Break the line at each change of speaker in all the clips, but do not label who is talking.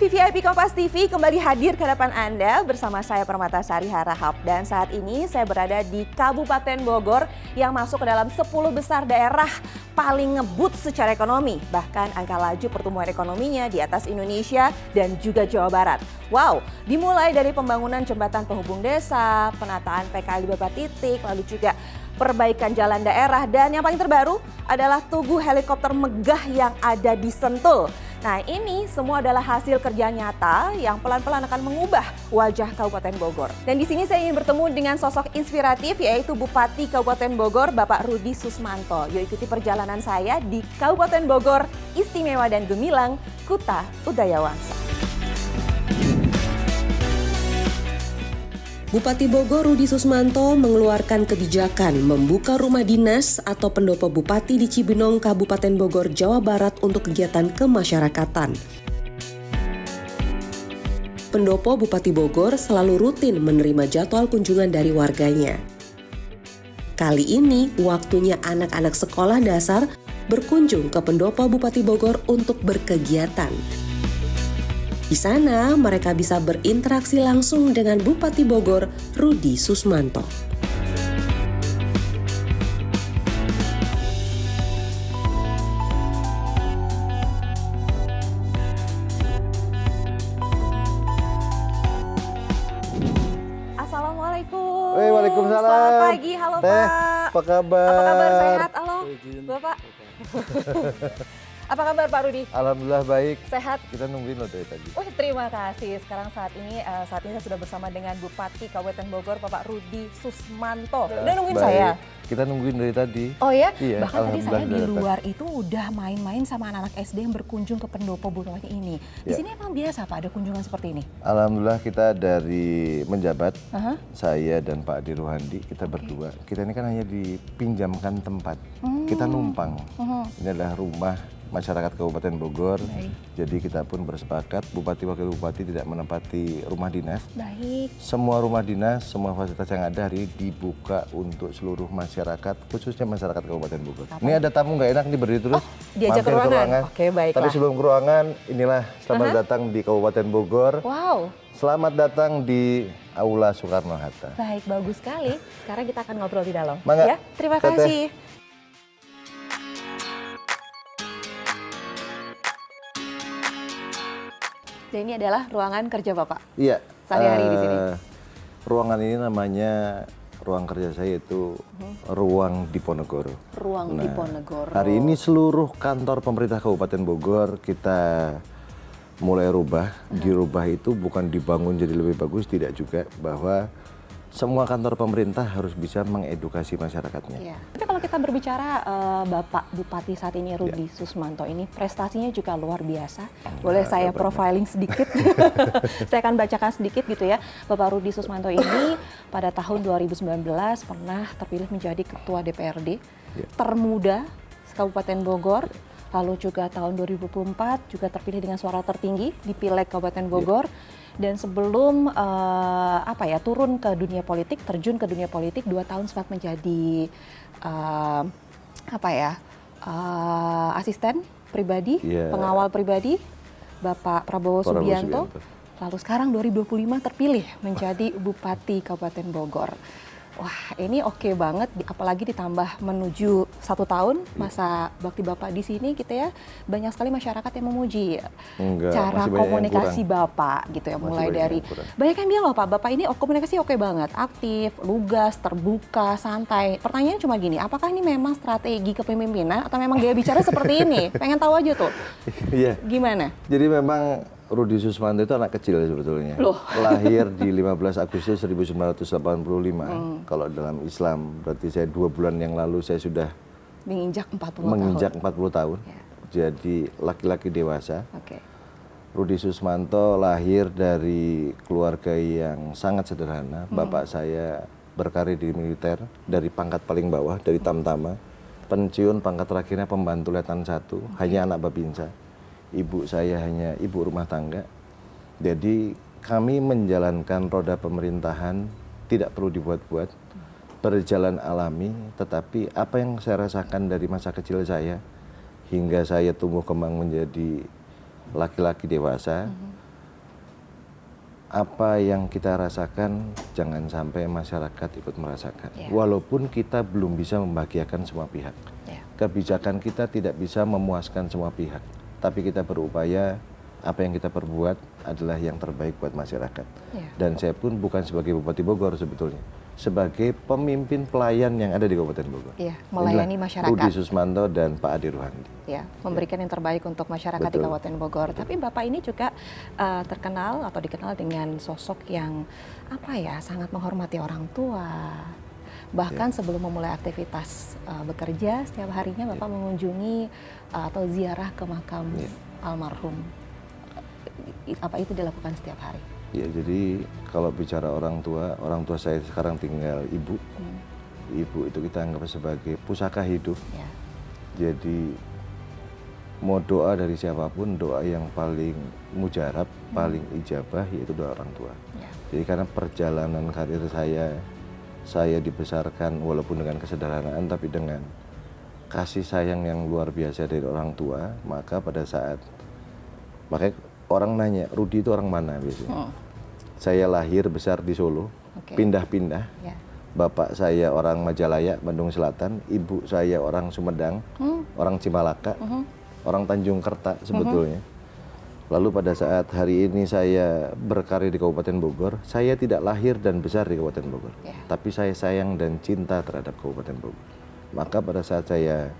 VVIP Kompas TV kembali hadir ke depan Anda bersama saya Permatasari Harahap. Dan saat ini saya berada di Kabupaten Bogor yang masuk ke dalam 10 besar daerah paling ngebut secara ekonomi. Bahkan angka laju pertumbuhan ekonominya di atas Indonesia dan juga Jawa Barat. Wow, dimulai dari pembangunan jembatan penghubung desa, penataan PKL di beberapa titik, lalu juga perbaikan jalan daerah, dan yang paling terbaru adalah tugu helikopter megah yang ada di Sentul. Nah, ini semua adalah hasil kerja nyata yang pelan-pelan akan mengubah wajah Kabupaten Bogor. Dan di sini saya ingin bertemu dengan sosok inspiratif yaitu Bupati Kabupaten Bogor, Bapak Rudi Susmanto. Yuk ikuti perjalanan saya di Kabupaten Bogor, istimewa dan gemilang, Kuta Udayawangsa.
Bupati Bogor Rudi Susmanto mengeluarkan kebijakan membuka rumah dinas atau pendopo bupati di Cibinong, Kabupaten Bogor, Jawa Barat untuk kegiatan kemasyarakatan. Pendopo Bupati Bogor selalu rutin menerima jadwal kunjungan dari warganya. Kali ini waktunya anak-anak sekolah dasar berkunjung ke pendopo Bupati Bogor untuk berkegiatan. Di sana mereka bisa berinteraksi langsung dengan Bupati Bogor Rudi Susmanto.
Assalamualaikum.
Waalaikumsalam.
Selamat pagi, halo
Teh,
Pak.
apa kabar?
Apa kabar, sehat? Halo Bapak. Apa kabar Pak Rudi?
Alhamdulillah baik.
Sehat?
Kita nungguin loh dari tadi.
Oh, terima kasih. Sekarang saat ini saya sudah bersama dengan Bupati Kabupaten Bogor, Bapak Rudi Susmanto. Udah nungguin
Baik.
saya?
Kita nungguin dari tadi.
Oh ya?
Iya,
Bahkan tadi saya di
Alhamdulillah
luar itu udah main-main sama anak-anak SD yang berkunjung ke pendopo Bupati ini. Di
Ya.
sini emang biasa Pak ada kunjungan seperti ini?
Alhamdulillah kita dari menjabat, saya dan Pak Adi Ruhandi, kita berdua. Kita ini kan hanya dipinjamkan tempat. Kita numpang. Ini adalah rumah masyarakat Kabupaten Bogor.
Baik.
Jadi kita pun bersepakat, Bupati Wakil Bupati tidak menempati rumah dinas.
Baik.
Semua rumah dinas, semua fasilitas yang ada hari ini dibuka untuk seluruh masyarakat, khususnya masyarakat Kabupaten Bogor. Ini ada tamu nggak enak nih berdiri terus.
Diajak ke
Mampir
ruangan. Oke, baiklah.
Tapi sebelum ke ruangan, inilah selamat datang di Kabupaten Bogor.
Wow.
Selamat datang di Aula Soekarno-Hatta.
Baik, bagus sekali. Sekarang kita akan ngobrol di dalam.
Mangga.
Ya, terima
Teteh.
kasih. Dan ini adalah ruangan kerja Bapak.
Iya.
Sehari-hari di sini.
Ruangan ini namanya ruang kerja saya itu Ruang Diponegoro.
Ruang Diponegoro.
Hari ini seluruh kantor pemerintah Kabupaten Bogor kita mulai rubah. Dirubah itu bukan dibangun jadi lebih bagus, tidak juga. Bahwa semua kantor pemerintah harus bisa mengedukasi masyarakatnya.
Iya. Tapi kalau kita berbicara Bapak Bupati saat ini Rudi Susmanto ini prestasinya juga luar biasa. Boleh saya profiling sedikit? Saya akan bacakan sedikit gitu ya. Bapak Rudi Susmanto ini pada tahun 2019 pernah terpilih menjadi Ketua DPRD termuda Kabupaten Bogor. Lalu juga tahun 2024 juga terpilih dengan suara tertinggi di Pileg Kabupaten Bogor. Dan sebelum turun ke dunia politik, terjun ke dunia politik 2 tahun sempat menjadi asisten pribadi, pengawal pribadi Bapak Prabowo Subianto. Lalu sekarang 2025 terpilih menjadi Bupati Kabupaten Bogor. Wah, ini oke banget, apalagi ditambah menuju 1 tahun masa bakti Bapak di sini gitu ya. Banyak sekali masyarakat yang memuji cara komunikasi Bapak gitu ya. Mulai dari, banyak yang bilang loh Pak, Bapak ini komunikasi oke banget, aktif, lugas, terbuka, santai. Pertanyaan cuma gini, apakah ini memang strategi kepemimpinan atau memang gaya bicara seperti ini? Pengen tahu aja tuh.
Iya.
Gimana?
Jadi memang Rudi Susmanto itu anak kecil sebetulnya.
Loh.
Lahir di 15 Agustus 1985. Kalau dalam Islam berarti saya 2 bulan yang lalu saya sudah
menginjak 40
menginjak
tahun.
40 tahun.
Ya.
Jadi laki-laki dewasa.
Oke.
Rudi Susmanto lahir dari keluarga yang sangat sederhana. Bapak saya berkarir di militer dari pangkat paling bawah, dari Tamtama. Pensiun pangkat terakhirnya pembantu letnan 1, hanya anak babinsa. Ibu saya hanya ibu rumah tangga. Jadi kami menjalankan roda pemerintahan tidak perlu dibuat-buat, berjalan alami. Tetapi apa yang saya rasakan dari masa kecil saya hingga saya tumbuh kembang menjadi laki-laki dewasa, apa yang kita rasakan jangan sampai masyarakat ikut merasakan. Walaupun kita belum bisa membahagiakan semua pihak. Kebijakan kita tidak bisa memuaskan semua pihak. Tapi kita berupaya apa yang kita perbuat adalah yang terbaik buat masyarakat. Dan saya pun bukan sebagai Bupati Bogor sebetulnya. Sebagai pemimpin pelayan yang ada di Kabupaten Bogor.
Melayani masyarakat.
Rudi Susmanto dan Pak Adi Ruhandi.
Memberikan yang terbaik untuk masyarakat di Kabupaten Bogor. Tapi Bapak ini juga terkenal atau dikenal dengan sosok yang sangat menghormati orang tua. Bahkan sebelum memulai aktivitas bekerja, setiap harinya Bapak mengunjungi atau ziarah ke makam almarhum. Apa itu dilakukan setiap hari?
Ya, jadi kalau bicara orang tua saya sekarang tinggal ibu. Ibu itu kita anggap sebagai pusaka hidup. Jadi mau doa dari siapapun, doa yang paling mujarab, paling ijabah yaitu doa orang tua. Jadi karena perjalanan karir saya dibesarkan walaupun dengan kesederhanaan tapi dengan kasih sayang yang luar biasa dari orang tua, makanya orang nanya, Rudi itu orang mana biasanya? Saya lahir besar di Solo, pindah-pindah. Bapak saya orang Majalaya, Bandung Selatan, ibu saya orang Sumedang, orang Cimalaka, orang Tanjung Kerta sebetulnya. Lalu pada saat hari ini saya berkarir di Kabupaten Bogor, saya tidak lahir dan besar di Kabupaten Bogor. Tapi saya sayang dan cinta terhadap Kabupaten Bogor. Maka pada saat saya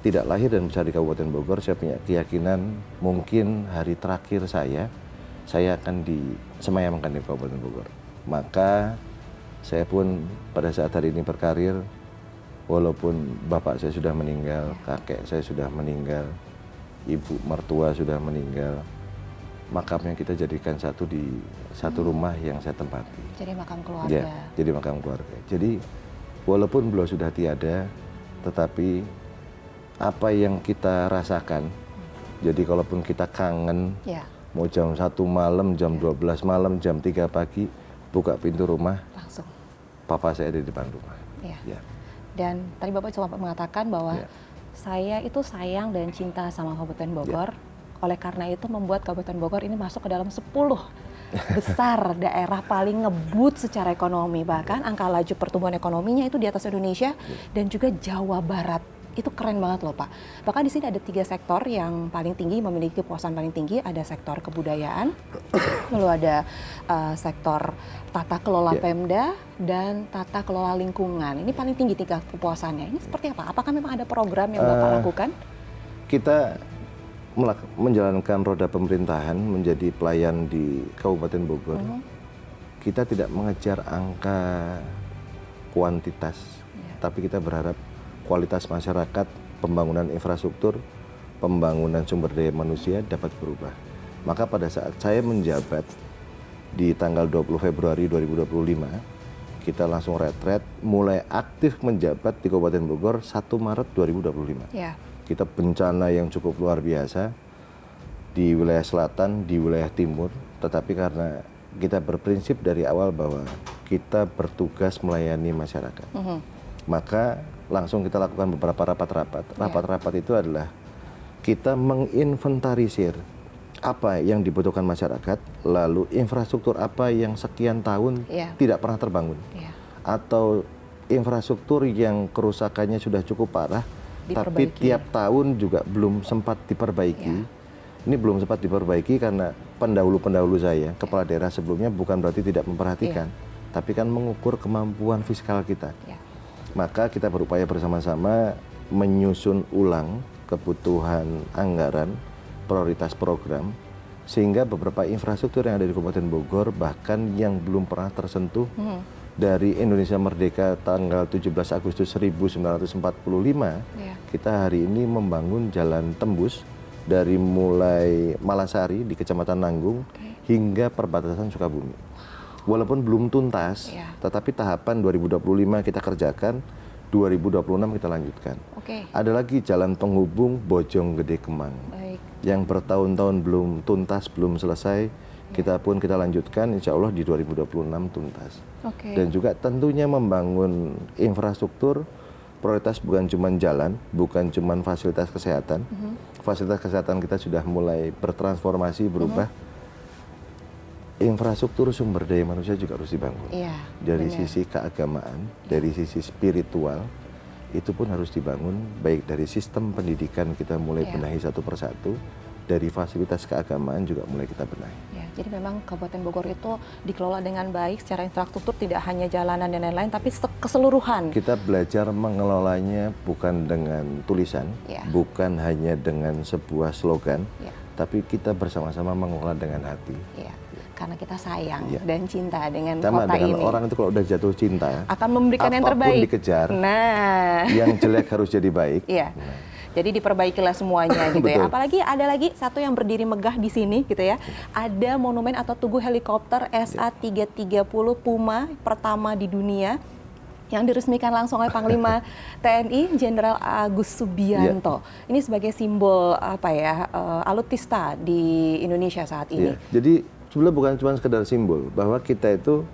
tidak lahir dan besar di Kabupaten Bogor, saya punya keyakinan mungkin hari terakhir saya akan disemayamkan di Kabupaten Bogor. Maka saya pun pada saat hari ini berkarir, walaupun bapak saya sudah meninggal, kakek saya sudah meninggal, ibu mertua sudah meninggal, makamnya kita jadikan satu di satu rumah yang saya tempati.
Jadi makam keluarga.
Jadi makam keluarga. Jadi walaupun beliau sudah tiada, tetapi apa yang kita rasakan, jadi kalaupun kita kangen, mau jam 1 malam, jam 12 malam, jam 3 pagi, buka pintu rumah,
langsung
papa saya ada di depan rumah.
Dan tadi Bapak cuma mengatakan bahwa saya itu sayang dan cinta sama Kabupaten Bogor. Oleh karena itu membuat Kabupaten Bogor ini masuk ke dalam 10 besar daerah paling ngebut secara ekonomi. Bahkan angka laju pertumbuhan ekonominya itu di atas Indonesia dan juga Jawa Barat. Itu keren banget loh Pak. Bahkan di sini ada 3 sektor yang paling tinggi, memiliki kepuasan paling tinggi. Ada sektor kebudayaan, lalu ada sektor tata kelola Pemda, dan tata kelola lingkungan. Ini paling tinggi 3 kepuasannya. Ini seperti apa? Apakah memang ada program yang Bapak lakukan?
Kita menjalankan roda pemerintahan menjadi pelayan di Kabupaten Bogor. Kita tidak mengejar angka kuantitas, tapi kita berharap kualitas masyarakat, pembangunan infrastruktur, pembangunan sumber daya manusia dapat berubah. Maka pada saat saya menjabat di tanggal 20 Februari 2025, kita langsung retret, mulai aktif menjabat di Kabupaten Bogor 1 Maret 2025. Kita bencana yang cukup luar biasa di wilayah selatan, di wilayah timur, tetapi karena kita berprinsip dari awal bahwa kita bertugas melayani masyarakat. Maka langsung kita lakukan beberapa rapat-rapat. Rapat-rapat itu adalah kita menginventarisir apa yang dibutuhkan masyarakat, lalu infrastruktur apa yang sekian tahun tidak pernah terbangun, atau infrastruktur yang kerusakannya sudah cukup parah, tapi tiap tahun juga belum sempat diperbaiki. Ini belum sempat diperbaiki karena pendahulu-pendahulu saya, kepala daerah sebelumnya, bukan berarti tidak memperhatikan, tapi kan mengukur kemampuan fiskal kita. Maka kita berupaya bersama-sama menyusun ulang kebutuhan anggaran, prioritas program, sehingga beberapa infrastruktur yang ada di Kabupaten Bogor, bahkan yang belum pernah tersentuh dari Indonesia Merdeka tanggal 17 Agustus 1945, kita hari ini membangun jalan tembus dari mulai Malasari di Kecamatan Nanggung hingga perbatasan Sukabumi. Walaupun belum tuntas, tetapi tahapan 2025 kita kerjakan, 2026 kita lanjutkan. Ada lagi jalan penghubung Bojonggede Kemang yang bertahun-tahun belum tuntas, belum selesai. Kita lanjutkan, insya Allah di 2026 tuntas. Dan juga tentunya membangun infrastruktur, prioritas bukan cuma jalan, bukan cuma fasilitas kesehatan. Fasilitas kesehatan kita sudah mulai bertransformasi, berubah. infrastruktur sumber daya manusia juga harus dibangun.
Iya,
Dari
benar.
sisi keagamaan, dari sisi spiritual, itu pun harus dibangun, baik dari sistem pendidikan kita mulai
Iya.
benahi satu persatu, dari fasilitas keagamaan juga mulai kita benahi.
Ya, jadi memang Kabupaten Bogor itu dikelola dengan baik secara infrastruktur, tidak hanya jalanan dan lain-lain, tapi keseluruhan.
Kita belajar mengelolanya bukan dengan tulisan,
Ya.
bukan hanya dengan sebuah slogan,
Ya.
tapi kita bersama-sama mengelola dengan hati.
Ya, karena kita sayang
Iya.
dan cinta dengan
Sama
kota
dengan
ini.
orang itu kalau udah jatuh cinta,
Akan memberikan yang
apapun
terbaik.
dikejar,
Nah,
yang jelek harus jadi baik.
iya. Jadi diperbaikilah semuanya gitu ya.
Betul.
Apalagi ada lagi satu yang berdiri megah di sini gitu ya. Ada monumen atau tugu helikopter SA-330 Puma pertama di dunia yang diresmikan langsung oleh Panglima TNI Jenderal Agus Subianto. Ini sebagai simbol apa ya, alutista di Indonesia saat ini.
Iya. Jadi sebenarnya bukan cuma sekedar simbol bahwa kita itu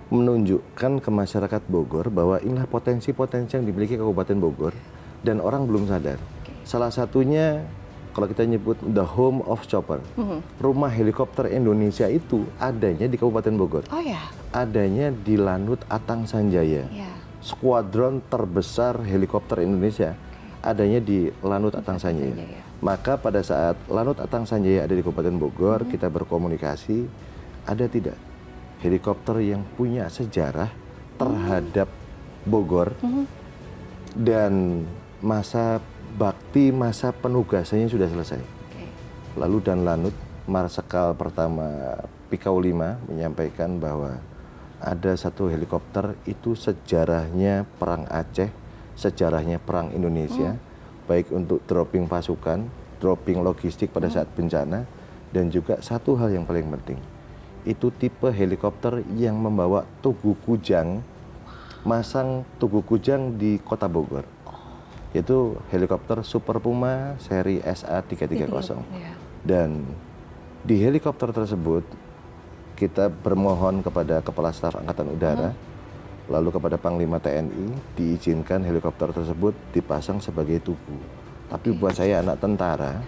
menunjukkan ke masyarakat Bogor bahwa inilah potensi-potensi yang dimiliki Kabupaten Bogor dan orang belum sadar. Salah satunya kalau kita nyebut the home of chopper, rumah helikopter Indonesia itu adanya di Kabupaten Bogor.
Oh ya,
Adanya di Lanut Atang Sanjaya.
ya.
Skuadron terbesar helikopter Indonesia adanya di Lanut Atang Sanjaya.
Sanjaya.
Maka pada saat Lanut Atang Sanjaya ada di Kabupaten Bogor, kita berkomunikasi, ada tidak helikopter yang punya sejarah terhadap Bogor dan masa bakti, masa penugasannya sudah selesai.
Oke.
Lalu dan Lanut, Marsekal pertama Pikau 5 menyampaikan bahwa ada satu helikopter itu sejarahnya Perang Aceh, sejarahnya Perang Indonesia, baik untuk dropping pasukan, dropping logistik pada saat bencana, dan juga satu hal yang paling penting, itu tipe helikopter yang membawa Tugu Kujang, masang Tugu Kujang di Kota Bogor. Itu helikopter Super Puma seri SA-330.
Iya.
Dan di helikopter tersebut kita bermohon kepada Kepala Staf Angkatan Udara, lalu kepada Panglima TNI, diizinkan helikopter tersebut dipasang sebagai tugu. Tapi buat saya anak tentara,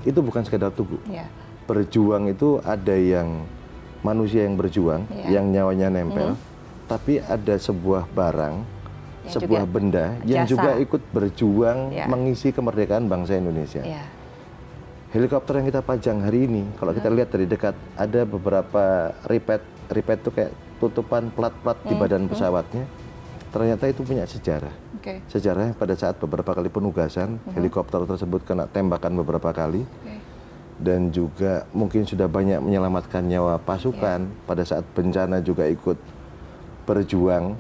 itu bukan sekedar tugu.
Iya.
Berjuang itu ada yang manusia yang berjuang,
Iya.
yang nyawanya nempel, tapi ada sebuah barang,
Yang
sebuah
juga
benda yang
jasa.
juga ikut berjuang
Iya.
mengisi kemerdekaan bangsa Indonesia.
Iya.
Helikopter yang kita pajang hari ini, kalau kita lihat dari dekat, ada beberapa ripet itu kayak tutupan plat-plat di badan pesawatnya. Ternyata itu punya sejarah.
Oke.
Sejarahnya pada saat beberapa kali penugasan, helikopter tersebut kena tembakan beberapa kali.
Oke.
Dan juga mungkin sudah banyak menyelamatkan nyawa pasukan. Pada saat bencana juga ikut berjuang.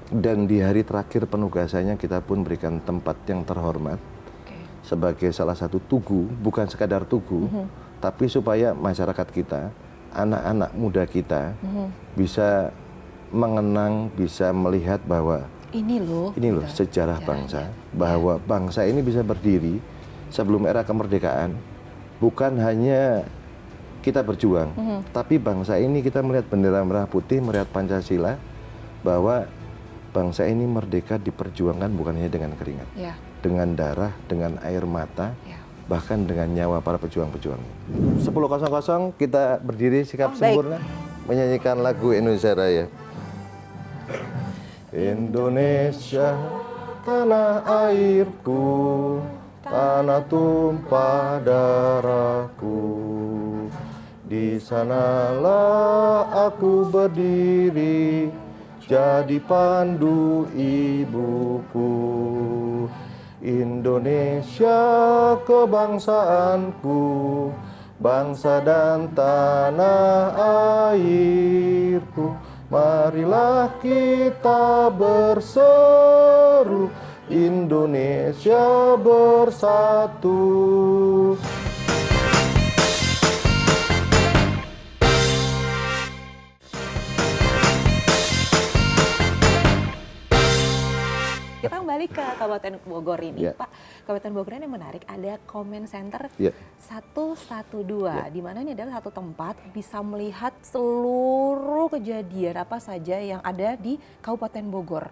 Dan di hari terakhir penugasannya kita pun berikan tempat yang terhormat
Oke.
sebagai salah satu tugu, bukan sekadar tugu, tapi supaya masyarakat kita, anak-anak muda kita bisa mengenang, bisa melihat bahwa
Ini loh.
ini loh
gitu.
sejarah bangsa, bahwa bangsa ini bisa berdiri sebelum era kemerdekaan, bukan hanya kita berjuang, tapi bangsa ini kita melihat bendera merah putih, melihat Pancasila, bahwa bangsa ini merdeka diperjuangkan bukan hanya dengan keringat,
Ya.
dengan darah, dengan air mata,
Ya.
bahkan dengan nyawa para pejuang-pejuang. 10.00 kita berdiri sikap
Baik.
sempurna, menyanyikan lagu Indonesia Raya. Indonesia, tanah airku, tanah tumpah darahku. Di sanalah aku berdiri, jadi pandu ibuku. Indonesia kebangsaanku, bangsa dan tanah airku. Marilah kita berseru, Indonesia bersatu.
Kita kembali ke Kabupaten Bogor ini,
Ya.
Pak. Kabupaten Bogor ini menarik, ada comment center
Ya.
112, di mana ini adalah satu tempat bisa melihat seluruh kejadian apa saja yang ada di Kabupaten Bogor.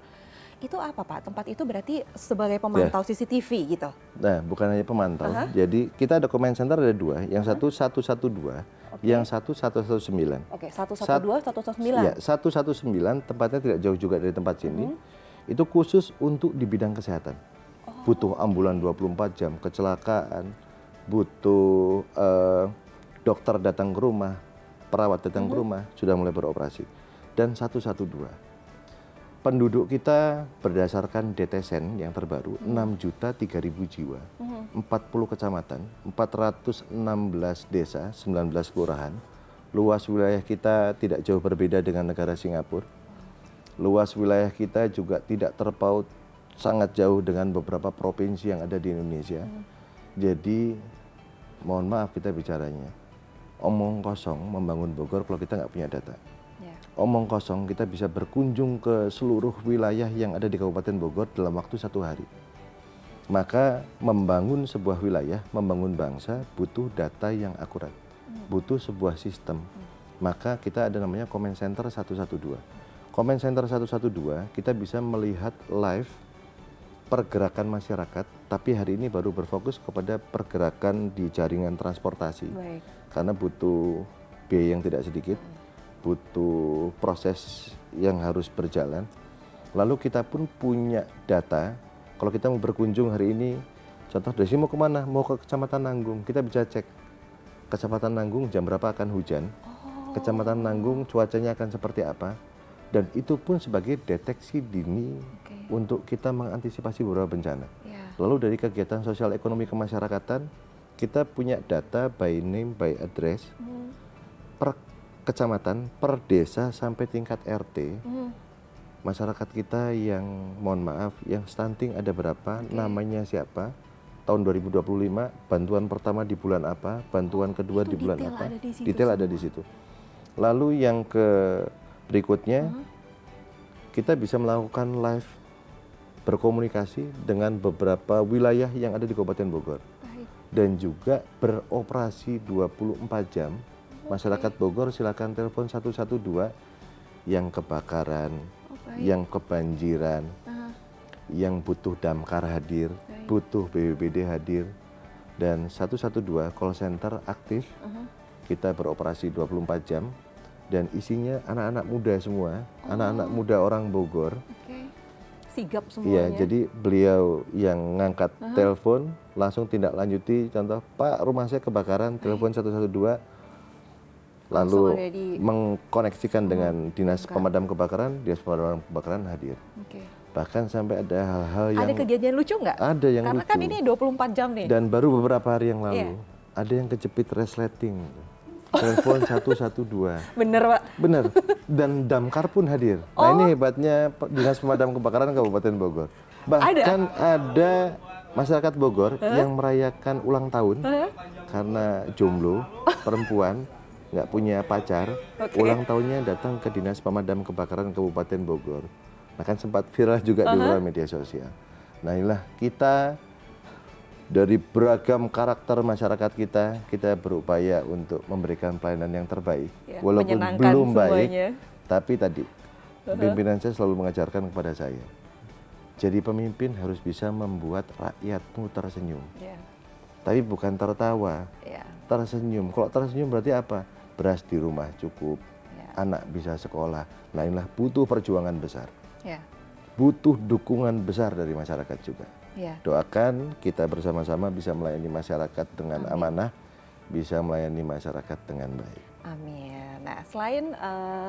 Itu apa, Pak? Tempat itu berarti sebagai pemantau CCTV gitu?
Nah, bukan hanya pemantau. Jadi kita ada comment center ada dua. Yang satu 112. Yang satu 119.
Oke, 112, 119.
Ya, 119 tempatnya tidak jauh juga dari tempat sini. Itu khusus untuk di bidang kesehatan. Butuh ambulan 24 jam, kecelakaan, butuh dokter datang ke rumah, perawat datang ke rumah, sudah mulai beroperasi. Dan 112. Penduduk kita berdasarkan DTSEN yang terbaru 6.003.000 jiwa, 40 kecamatan, 416 desa, 19 kelurahan. Luas wilayah kita tidak jauh berbeda dengan negara Singapura. Luas wilayah kita juga tidak terpaut sangat jauh dengan beberapa provinsi yang ada di Indonesia. Jadi mohon maaf kita bicaranya, omong kosong membangun Bogor kalau kita nggak punya data. Omong kosong kita bisa berkunjung ke seluruh wilayah yang ada di Kabupaten Bogor dalam waktu 1 hari. Maka membangun sebuah wilayah, membangun bangsa butuh data yang akurat, butuh sebuah sistem. Maka kita ada namanya Comment Center 112. Comment Center 112 kita bisa melihat live pergerakan masyarakat, tapi hari ini baru berfokus kepada pergerakan di jaringan transportasi.
Baik.
Karena butuh biaya yang tidak sedikit, butuh proses yang harus berjalan. Lalu kita pun punya data, kalau kita mau berkunjung hari ini, contoh dari sini mau kemana? Mau ke Kecamatan Nanggung, kita bisa cek Kecamatan Nanggung jam berapa akan hujan, Kecamatan Nanggung cuacanya akan seperti apa, dan itu pun sebagai deteksi dini untuk kita mengantisipasi beberapa bencana. Lalu dari kegiatan sosial ekonomi kemasyarakatan, kita punya data by name, by address, per kecamatan, per desa sampai tingkat RT. Masyarakat kita yang mohon maaf, yang stunting ada berapa, namanya siapa, tahun 2025, bantuan pertama di bulan apa, bantuan kedua di bulan apa, detail ada di situ. Lalu yang berikutnya, kita bisa melakukan live berkomunikasi dengan beberapa wilayah yang ada di Kabupaten Bogor. Dan juga beroperasi 24 jam. Masyarakat Bogor silakan telepon 112 yang kebakaran, yang kebanjiran, yang butuh damkar hadir, butuh BPBD hadir, dan 112 call center aktif. Kita beroperasi 24 jam dan isinya anak-anak muda semua, anak-anak muda orang Bogor.
Sigap
Iya,
semuanya.
jadi beliau yang ngangkat telepon langsung tindak lanjuti, contoh Pak rumah saya kebakaran, telepon 112. Lalu mengkoneksikan dengan dinas pemadam kebakaran, dinas pemadam kebakaran hadir. Bahkan sampai ada hal-hal yang...
Ada kejadian lucu nggak?
Ada yang
Karena
lucu.
kan ini 24 jam nih.
Dan baru beberapa hari yang lalu, ada yang kejepit resleting. Telepon 112.
Bener Pak?
Bener. Dan damkar pun hadir. Nah ini hebatnya dinas pemadam kebakaran Kabupaten Bogor. Bahkan ada masyarakat Bogor yang merayakan ulang tahun karena jomblo, perempuan, nggak punya pacar, ulang tahunnya datang ke Dinas Pemadam Kebakaran Kabupaten Bogor. Nah kan sempat viral juga di luar media sosial. Nah inilah kita dari beragam karakter masyarakat kita berupaya untuk memberikan pelayanan yang terbaik. Walaupun belum baik, tapi tadi pimpinan saya selalu mengajarkan kepada saya. Jadi pemimpin harus bisa membuat rakyatmu tersenyum. Tapi bukan tertawa, tersenyum. Kalau tersenyum berarti apa? Beras di rumah cukup, anak bisa sekolah. Nah inilah butuh perjuangan besar, butuh dukungan besar dari masyarakat juga. Doakan kita bersama-sama bisa melayani masyarakat dengan amanah, bisa melayani masyarakat dengan baik.
Amin. Nah selain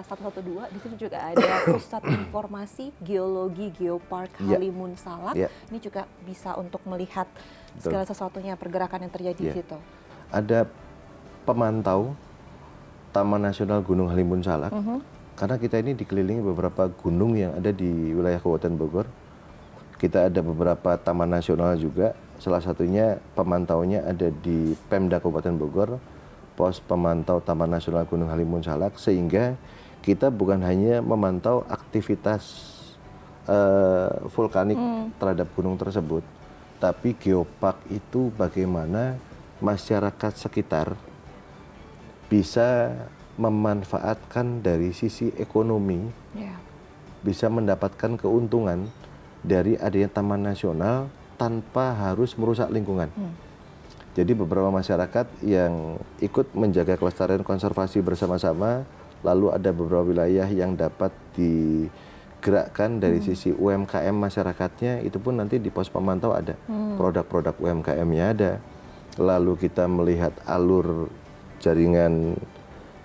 112, di sini juga ada Pusat Informasi Geologi Geopark Halimun Salak. Ini juga bisa untuk melihat segala sesuatunya, pergerakan yang terjadi di situ.
Ada pemantau Taman Nasional Gunung Halimun Salak, karena kita ini dikelilingi beberapa gunung yang ada di wilayah Kabupaten Bogor. Kita ada beberapa taman nasional juga, salah satunya pemantaunya ada di Pemda Kabupaten Bogor, pos pemantau Taman Nasional Gunung Halimun Salak, sehingga kita bukan hanya memantau aktivitas vulkanik terhadap gunung tersebut, tapi geopark itu bagaimana masyarakat sekitar bisa memanfaatkan dari sisi ekonomi, bisa mendapatkan keuntungan dari adanya taman nasional tanpa harus merusak lingkungan. Jadi beberapa masyarakat yang ikut menjaga kelestarian konservasi bersama-sama, lalu ada beberapa wilayah yang dapat digerakkan dari sisi UMKM masyarakatnya, itu pun nanti di pos pemantau ada produk-produk UMKM-nya ada. Lalu kita melihat alur jaringan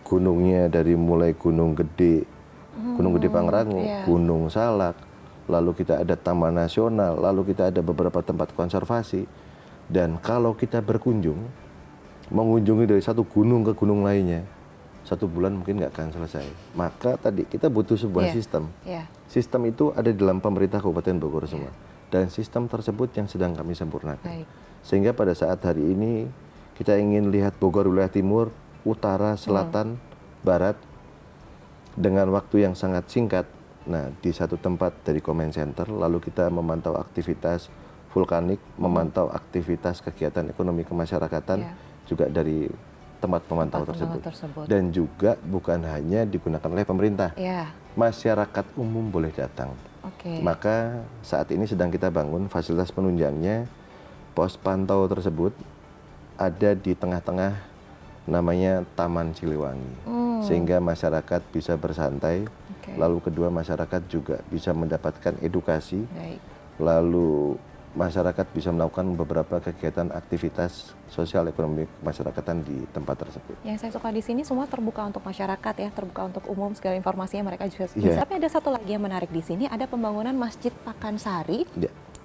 gunungnya dari mulai Gunung Gede Pangrango, Gunung Salak, lalu kita ada Taman Nasional, lalu kita ada beberapa tempat konservasi. Dan kalau kita berkunjung, mengunjungi dari satu gunung ke gunung lainnya, 1 bulan mungkin nggak akan selesai. Maka tadi kita butuh sebuah sistem. Sistem itu ada di dalam pemerintah Kabupaten Bogor semua. Dan sistem tersebut yang sedang kami sempurnakan. Sehingga pada saat hari ini kita ingin lihat Bogor wilayah timur, utara, selatan, barat dengan waktu yang sangat singkat. Nah, di satu tempat dari Comment Center, lalu kita memantau aktivitas vulkanik, memantau aktivitas kegiatan ekonomi kemasyarakatan juga dari tempat pemantau tersebut. Dan juga bukan hanya digunakan oleh pemerintah, masyarakat umum boleh datang. Maka saat ini sedang kita bangun fasilitas penunjangnya. Pos pantau tersebut ada di tengah-tengah, namanya Taman Siliwangi, sehingga masyarakat bisa bersantai. Lalu kedua, masyarakat juga bisa mendapatkan edukasi. Lalu masyarakat bisa melakukan beberapa kegiatan aktivitas sosial ekonomi masyarakatan di tempat tersebut.
Yang saya suka di sini semua terbuka untuk masyarakat ya, terbuka untuk umum, segala informasinya mereka juga bisa. Tapi ada satu lagi yang menarik di sini, ada pembangunan Masjid Pakansari.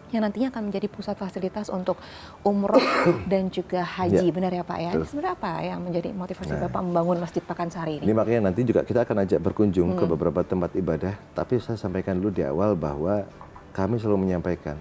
Yang nantinya akan menjadi pusat fasilitas untuk umroh dan juga haji, benar ya Pak ya? Ini sebenarnya apa yang menjadi motivasi Bapak membangun Masjid Pakansari ini?
Ini makanya nanti juga kita akan ajak berkunjung ke beberapa tempat ibadah, tapi saya sampaikan dulu di awal bahwa kami selalu menyampaikan,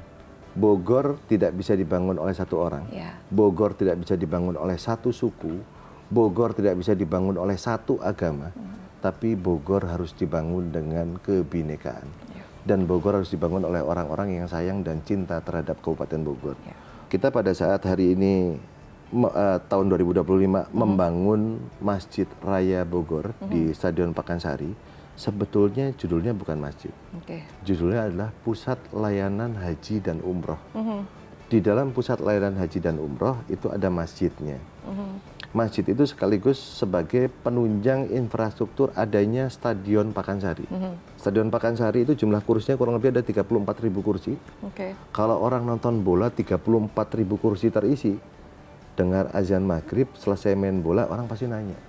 Bogor tidak bisa dibangun oleh satu orang, Bogor tidak bisa dibangun oleh satu suku, Bogor tidak bisa dibangun oleh satu agama, tapi Bogor harus dibangun dengan kebinekaan. Dan Bogor harus dibangun oleh orang-orang yang sayang dan cinta terhadap Kabupaten Bogor. Kita pada saat hari ini, tahun 2025, membangun Masjid Raya Bogor di Stadion Pakansari. Sebetulnya judulnya bukan masjid. Judulnya adalah Pusat Layanan Haji dan Umroh. Di dalam Pusat Layanan Haji dan Umroh itu ada masjidnya. Masjid itu sekaligus sebagai penunjang infrastruktur adanya Stadion Pakansari. Stadion Pakansari itu jumlah kursinya kurang lebih ada 34.000 kursi. Kalau orang nonton bola 34.000 kursi terisi, dengar azan maghrib, selesai main bola, orang pasti nanya,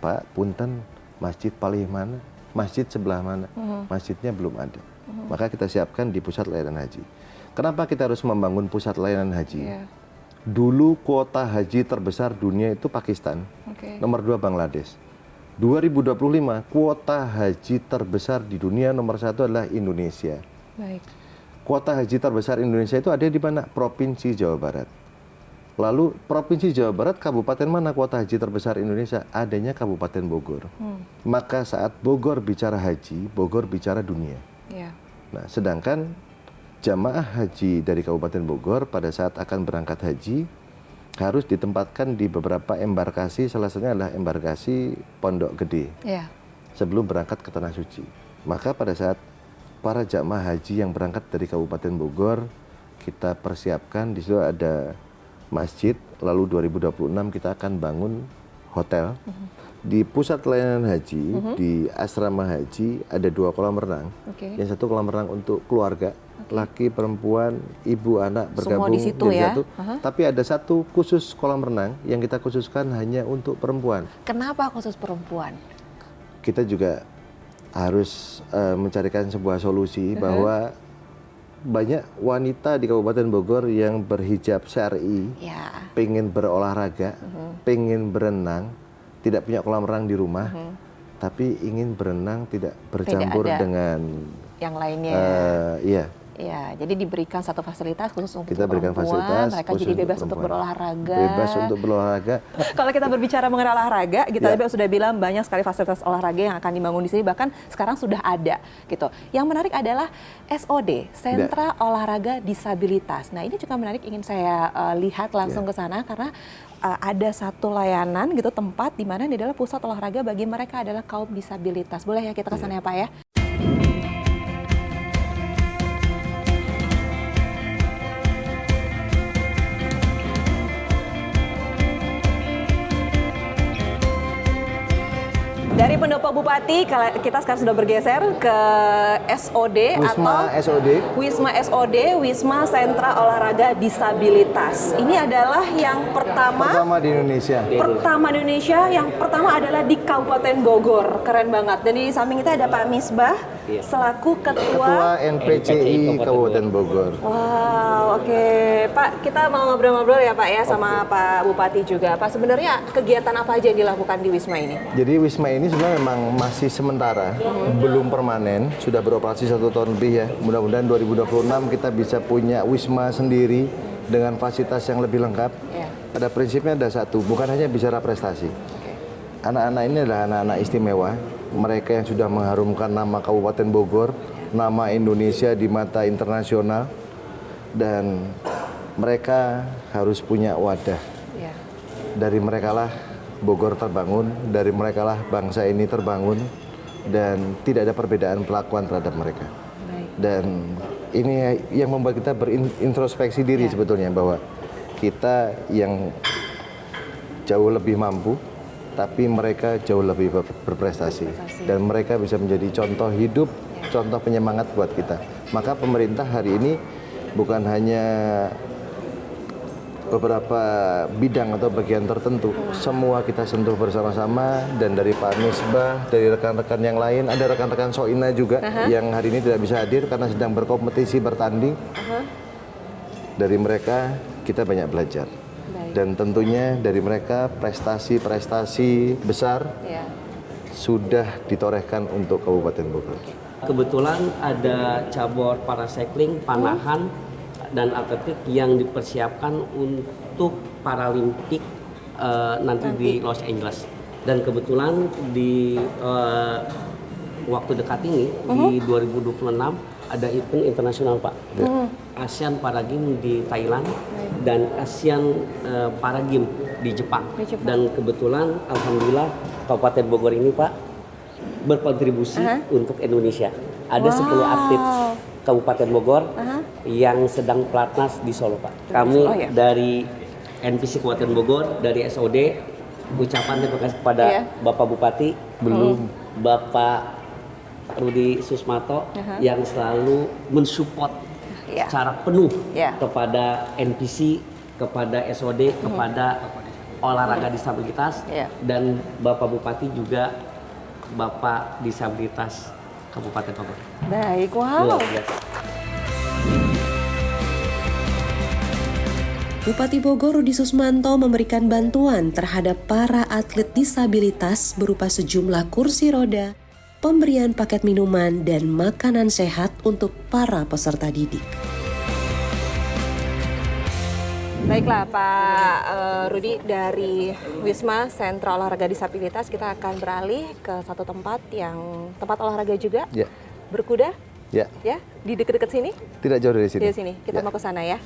Pak, punten, masjid paling mana? Masjid sebelah mana? Masjidnya belum ada. Maka kita siapkan di Pusat Layanan Haji. Kenapa kita harus membangun Pusat Layanan Haji? Dulu kuota haji terbesar dunia itu Pakistan, nomor 2 Bangladesh. 2025 kuota haji terbesar di dunia nomor 1 adalah Indonesia. Kuota haji terbesar Indonesia itu ada di mana? Provinsi Jawa Barat. Lalu Provinsi Jawa Barat, kabupaten mana kuota haji terbesar Indonesia? Adanya Kabupaten Bogor. Maka saat Bogor bicara haji, Bogor bicara dunia. Nah, sedangkan jamaah haji dari Kabupaten Bogor pada saat akan berangkat haji harus ditempatkan di beberapa embarkasi, salah satunya adalah embarkasi Pondok Gede sebelum berangkat ke Tanah Suci. Maka pada saat para jamaah haji yang berangkat dari Kabupaten Bogor, kita persiapkan di situ ada masjid, lalu 2026 kita akan bangun hotel. Di pusat layanan haji, di asrama haji ada 2 kolam renang. Yang satu kolam renang untuk keluarga, laki, perempuan, ibu, anak bergabung
di situ
jadi
ya.
satu. Tapi ada satu khusus kolam renang yang kita khususkan hanya untuk perempuan.
Kenapa khusus perempuan?
Kita juga harus mencarikan sebuah solusi bahwa banyak wanita di Kabupaten Bogor yang berhijab syar'i, pengen berolahraga, pengen berenang, tidak punya kolam renang di rumah, tapi ingin berenang tidak bercampur dengan
yang lainnya. Ya, jadi diberikan satu fasilitas khusus untuk
kita berikan fasilitas,
mereka jadi bebas untuk berolahraga.
Bebas untuk berolahraga.
Kalau kita berbicara mengenai olahraga, kita sudah bilang banyak sekali fasilitas olahraga yang akan dibangun di sini, bahkan sekarang sudah ada gitu. Yang menarik adalah SOD, Sentra Olahraga Disabilitas. Nah, ini juga menarik, ingin saya lihat langsung ke sana karena ada satu layanan gitu, tempat di mana ini adalah pusat olahraga bagi mereka adalah kaum disabilitas. Boleh ya kita ke sana ya Pak ya? Dari Pendopo Bupati, kita sekarang sudah bergeser ke SOD
Wisma
atau
SOD.
Wisma SOD, Wisma Sentra Olahraga Disabilitas. Ini adalah yang
Pertama di Indonesia.
pertama di Indonesia, yang pertama adalah di Kabupaten Bogor. Keren banget. Dan di samping kita ada Pak Misbah selaku
Ketua NPCI Kabupaten Bogor.
Wow, oke. Pak, kita mau ngobrol-ngobrol ya Pak ya sama Pak Bupati juga. Pak, sebenarnya kegiatan apa aja yang dilakukan di Wisma ini?
Jadi Wisma ini sebenarnya memang masih sementara, belum permanen, sudah beroperasi 1 tahun lebih ya. Mudah-mudahan 2026 kita bisa punya Wisma sendiri dengan fasilitas yang lebih lengkap.
Ya.
Pada prinsipnya ada satu, bukan hanya bicara prestasi. Anak-anak ini adalah anak-anak istimewa, mereka yang sudah mengharumkan nama Kabupaten Bogor, nama Indonesia di mata internasional, dan mereka harus punya wadah.
Ya.
Dari merekalah Bogor terbangun, dari merekalah bangsa ini terbangun, dan tidak ada perbedaan perlakuan terhadap mereka.
Baik.
Dan ini yang membuat kita berintrospeksi diri sebetulnya, bahwa kita yang jauh lebih mampu, tapi mereka jauh lebih berprestasi. Dan mereka bisa menjadi contoh hidup, contoh penyemangat buat kita. Maka pemerintah hari ini bukan hanya beberapa bidang atau bagian tertentu, semua kita sentuh bersama-sama, dan dari Pak Misbah, dari rekan-rekan yang lain, ada rekan-rekan Soina juga yang hari ini tidak bisa hadir karena sedang berkompetisi, bertanding. Dari mereka kita banyak belajar. Dan tentunya dari mereka prestasi-prestasi besar sudah ditorehkan untuk Kabupaten Bogor.
Kebetulan ada cabur paracycling, panahan, dan atletik yang dipersiapkan untuk Paralimpik nanti di Los Angeles. Dan kebetulan di waktu dekat ini di 2026 ada event internasional Pak. ASEAN Para Games di Thailand dan ASEAN Para Games di Jepang. Dan kebetulan alhamdulillah Kabupaten Bogor ini Pak berkontribusi untuk Indonesia. Ada 10 atlet Kabupaten Bogor yang sedang pelatnas di Solo Pak. Kami dari NPC Kabupaten Bogor, dari SOD, ucapan terima kasih kepada Bapak Bupati, Bapak Rudi Susmanto yang selalu mensupport secara penuh kepada NPC, kepada SOD, kepada olahraga disabilitas, dan Bapak Bupati juga Bapak Disabilitas Kabupaten Bogor.
Baik, wow.
Bupati Bogor Rudi Susmanto memberikan bantuan terhadap para atlet disabilitas berupa sejumlah kursi roda, pemberian paket minuman, dan makanan sehat untuk para peserta didik.
Baiklah Pak Rudi, dari Wisma Sentra Olahraga Disabilitas kita akan beralih ke satu tempat olahraga juga.
Ya.
Berkuda.
Ya.
Ya, di dekat-dekat sini?
Tidak jauh dari sini.
Di sini. Kita mau ke sana ya.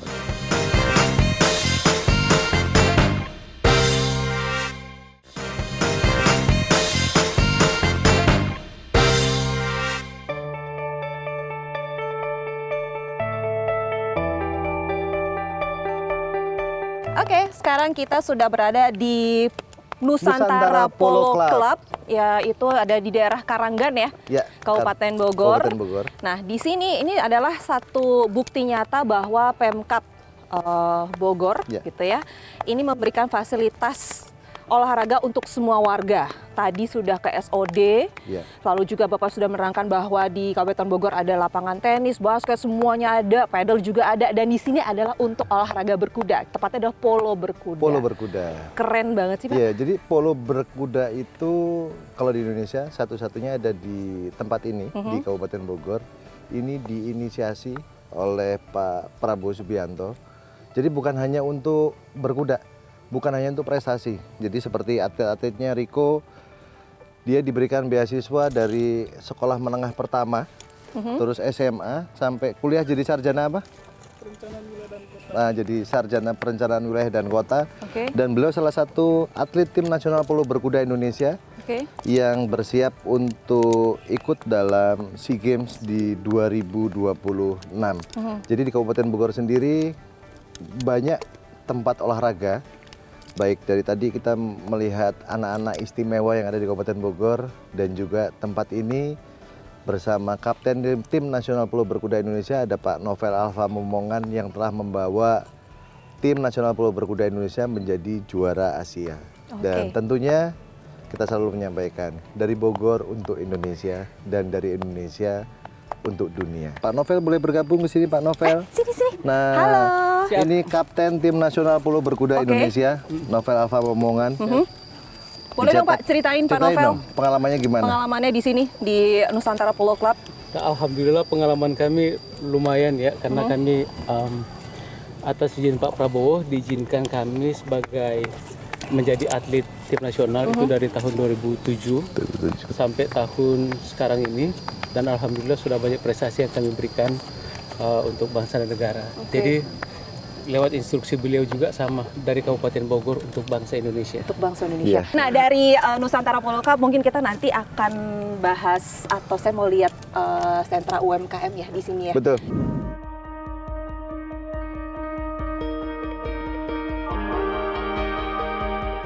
Oke, sekarang kita sudah berada di Nusantara Polo Club. Ya, itu ada di daerah Karanggan ya, Kabupaten Bogor.
Kabupaten Bogor.
Nah, di sini ini adalah satu bukti nyata bahwa Pemkab Bogor, gitu ya, ini memberikan fasilitas olahraga untuk semua warga. Tadi sudah ke SOD, lalu juga Bapak sudah menerangkan bahwa di Kabupaten Bogor ada lapangan tenis, basket, semuanya ada, pedal juga ada, dan di sini adalah untuk olahraga berkuda, tepatnya adalah polo berkuda. Polo berkuda. Keren banget sih Pak.
Iya, jadi polo berkuda itu kalau di Indonesia satu-satunya ada di tempat ini, di Kabupaten Bogor. Ini diinisiasi oleh Pak Prabowo Subianto. Jadi bukan hanya untuk berkuda, bukan hanya untuk prestasi. Jadi seperti atlet-atletnya Riko, dia diberikan beasiswa dari sekolah menengah pertama, terus SMA, sampai kuliah jadi sarjana apa? Perencanaan Wilayah dan Kota. Nah, jadi sarjana Perencanaan Wilayah dan Kota. Dan beliau salah satu atlet tim nasional polo berkuda Indonesia yang bersiap untuk ikut dalam SEA Games di 2026. Jadi di Kabupaten Bogor sendiri banyak tempat olahraga Baik, dari tadi kita melihat anak-anak istimewa yang ada di Kabupaten Bogor dan juga tempat ini bersama Kapten Tim Nasional Polo Berkuda Indonesia ada Pak Novel Alfa Momongan yang telah membawa Tim Nasional Polo Berkuda Indonesia menjadi juara Asia. Dan tentunya kita selalu menyampaikan dari Bogor untuk Indonesia dan dari Indonesia untuk dunia. Pak Novel boleh bergabung ke sini, Pak Novel?
Sini.
Nah,
Halo.
ini Kapten Tim Nasional Polo Berkuda Indonesia, Novel Alfa Momongan.
Boleh dong Pak ceritain Pak Novel
dong, pengalamannya gimana?
pengalamannya di sini di Nusantara Polo Club.
Alhamdulillah pengalaman kami lumayan ya, karena kami atas izin Pak Prabowo diizinkan kami sebagai menjadi atlet tim nasional itu dari tahun 2007 sampai tahun sekarang ini, dan alhamdulillah sudah banyak prestasi yang kami berikan untuk bangsa dan negara. Jadi lewat instruksi beliau juga sama dari Kabupaten Bogor untuk bangsa Indonesia.
Untuk bangsa Indonesia. Nah dari Nusantara Polo Cup mungkin kita nanti akan bahas atau saya mau lihat sentra UMKM ya di sini ya.
Betul.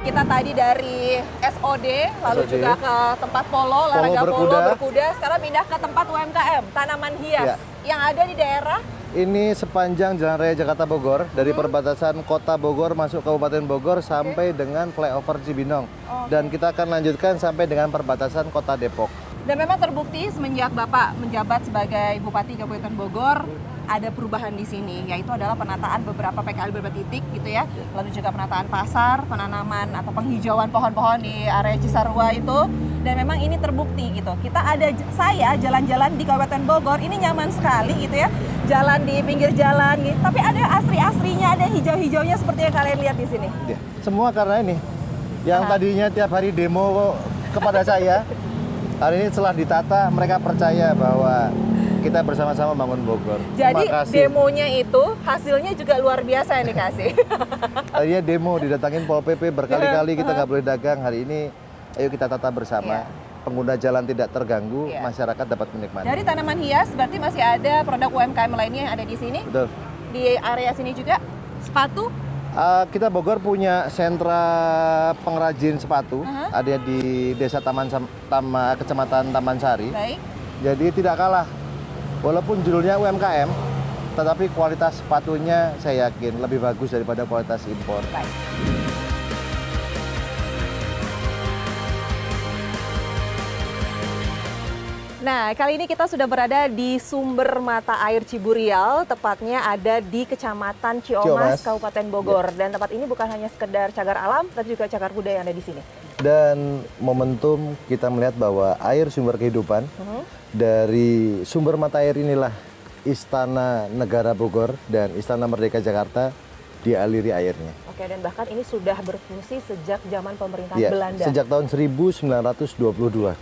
Kita tadi dari SOD lalu
SOD.
juga ke tempat polo, olahraga polo
berkuda.
berkuda, sekarang pindah ke tempat UMKM, tanaman hias
Ya.
yang ada di daerah.
Ini sepanjang Jalan Raya Jakarta Bogor dari perbatasan Kota Bogor masuk Kabupaten Bogor sampai dengan flyover Cibinong. Dan kita akan lanjutkan sampai dengan perbatasan Kota Depok.
Dan memang terbukti semenjak Bapak menjabat sebagai Bupati Kabupaten Bogor, ada perubahan di sini, yaitu adalah penataan beberapa PKL beberapa titik gitu ya, lalu juga penataan pasar, penanaman atau penghijauan pohon-pohon di area Cisarua itu, dan memang ini terbukti gitu. Saya jalan-jalan di Kabupaten Bogor, ini nyaman sekali gitu ya, jalan di pinggir jalan gitu, tapi ada asri-asrinya, ada hijau-hijaunya seperti yang kalian lihat di sini.
Ya, semua karena ini, yang tadinya tiap hari demo kepada saya, hari ini setelah ditata, mereka percaya bahwa kita bersama-sama bangun Bogor.
Jadi
Terima kasih.
demonya itu hasilnya juga luar biasa yang dikasih.
Tadinya demo didatangin Pol PP berkali-kali kita nggak boleh dagang. Hari ini ayo kita tata bersama. Pengguna jalan tidak terganggu, masyarakat dapat menikmati.
Dari tanaman hias berarti masih ada produk UMKM lainnya yang ada di sini.
Betul.
Di area sini juga sepatu.
Kita Bogor punya sentra pengrajin sepatu, ada di Desa Kecamatan Taman Sari.
Baik.
Jadi tidak kalah. Walaupun judulnya UMKM, tetapi kualitas sepatunya saya yakin lebih bagus daripada kualitas impor.
Baik. Nah, kali ini kita sudah berada di sumber mata air Ciburial, tepatnya ada di Kecamatan Ciomas, Kabupaten Bogor. Dan tempat ini bukan hanya sekedar cagar alam, tapi juga cagar budaya yang ada di sini.
Dan momentum kita melihat bahwa air sumber kehidupan, dari sumber mata air inilah Istana Negara Bogor dan Istana Merdeka Jakarta dialiri airnya.
Oke, dan bahkan ini sudah berfungsi sejak zaman pemerintahan
Ya,
Belanda.
sejak tahun 1922.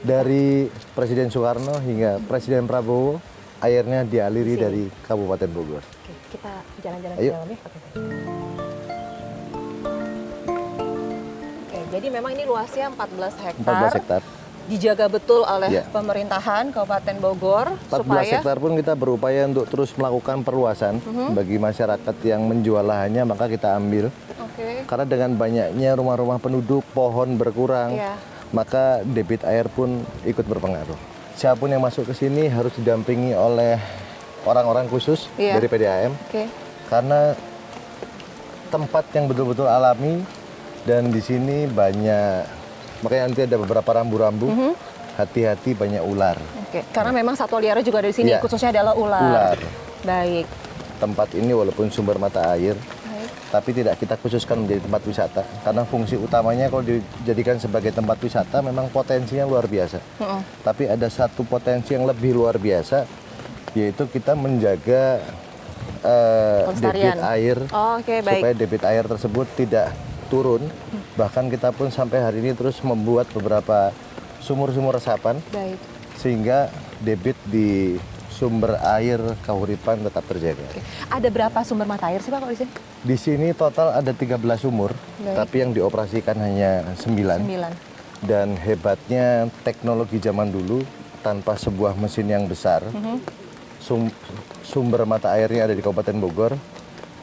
Dari Presiden Soekarno hingga Presiden Prabowo, airnya dialiri dari Kabupaten Bogor.
Oke, kita jalan-jalan ke
Ayo.
dalam ya. Oke, jadi memang ini luasnya 14 hektar.
14 hektar.
Dijaga betul oleh
Ya.
pemerintahan Kabupaten Bogor
14
supaya
hektar pun kita berupaya untuk terus melakukan perluasan bagi masyarakat yang menjual lahannya, maka kita ambil.
Oke.
Karena dengan banyaknya rumah-rumah penduduk, pohon berkurang,
Iya.
maka debit air pun ikut berpengaruh. Siapapun yang masuk ke sini harus didampingi oleh orang-orang khusus
Iya.
dari PDAM,
Oke.
karena tempat yang betul-betul alami dan di sini banyak, makanya nanti ada beberapa rambu-rambu, hati-hati banyak ular.
Oke. Karena memang satwa liar juga ada di sini,
Iya.
khususnya adalah ular.
Ular.
Baik.
Tempat ini walaupun sumber mata air, tapi tidak kita khususkan menjadi tempat wisata. Karena fungsi utamanya kalau dijadikan sebagai tempat wisata memang potensinya luar biasa. Tapi ada satu potensi yang lebih luar biasa, yaitu kita menjaga
Pelestarian.
debit air,
Oh, oke, baik.
supaya debit air tersebut tidak turun. Bahkan kita pun sampai hari ini terus membuat beberapa sumur-sumur resapan,
Baik.
sehingga debit di sumber air Kahuripan tetap terjaga.
Oke. Ada berapa sumber mata air sih Pak kalau di sini?
Di sini total ada 13 sumur,
Baik.
tapi yang dioperasikan hanya 9.
9.
Dan hebatnya teknologi zaman dulu, tanpa sebuah mesin yang besar, sumber mata airnya ada di Kabupaten Bogor,